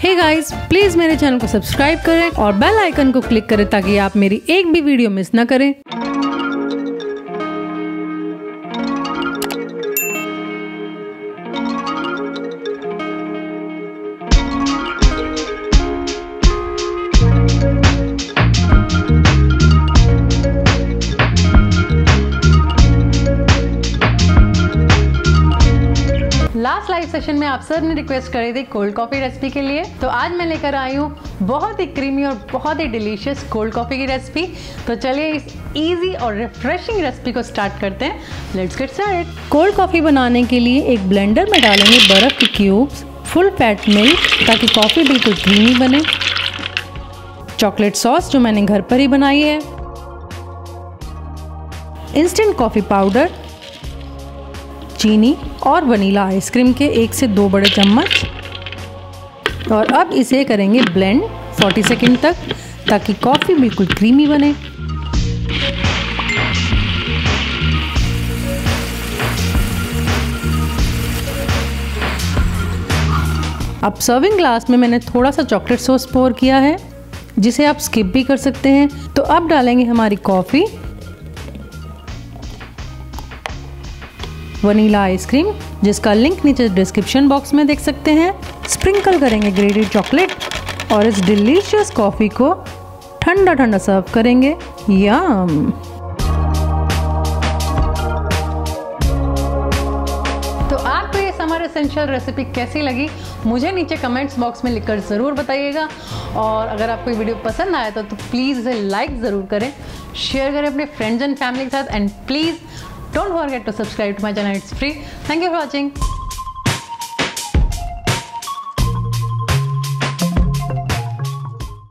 Hey guys, please मेरे channel को subscribe करें और बेल आइकन को क्लिक करें ताकि आप मेरी एक भी वीडियो मिस ना करें। लास्ट लाइव सेशन में आप सब ने रिक्वेस्ट करी थी कोल्ड कॉफ़ी रेसिपी के लिए, तो आज मैं लेकर आई हूँ बहुत ही क्रीमी और बहुत ही डिलीशियस कोल्ड कॉफ़ी की रेसिपी। तो चलिए इस इजी और रिफ्रेशिंग रेसिपी को स्टार्ट करते हैं। Let's get started. Cold coffee बनाने के लिए एक ब्लेंडर में डालेंगे बर्फ़ के क्यूब्स, फुल फैट मिल्क ताकि कॉफ़ी बिल्कुल क्रीमी बने, चॉकलेट सॉस जो मैंने घर पर ही बनाई है, इंस्टेंट कॉफ़ी पाउडर, चीनी और वनीला आइसक्रीम के 1 से 2 बड़े चम्मच। और अब इसे करेंगे ब्लेंड 40 सेकंड तक ताकि कॉफ़ी बिल्कुल क्रीमी बने। अब सर्विंग ग्लास में मैंने थोड़ा सा चॉकलेट सॉस पोर किया है, जिसे आप स्किप भी कर सकते हैं। तो अब डालेंगे हमारी कॉफ़ी, वनीला आइसक्रीम जिसका लिंक नीचे डिस्क्रिप्शन बॉक्स में देख सकते हैं, स्प्रिंकल करेंगे ग्रेटेड चॉकलेट और इस डिलीशियस कॉफ़ी को ठंडा ठंडा सर्व करेंगे। यम। तो आपको ये समर एसेंशियल रेसिपी कैसी लगी मुझे नीचे कमेंट्स बॉक्स में लिखकर ज़रूर बताइएगा। और अगर आपको ये वीडियो पसंद आया तो प्लीज़ इसे लाइक ज़रूर करें, शेयर करें अपने फ्रेंड्स एंड फैमिली के साथ, and please don't forget to subscribe to my channel. It's free. Thank you for watching.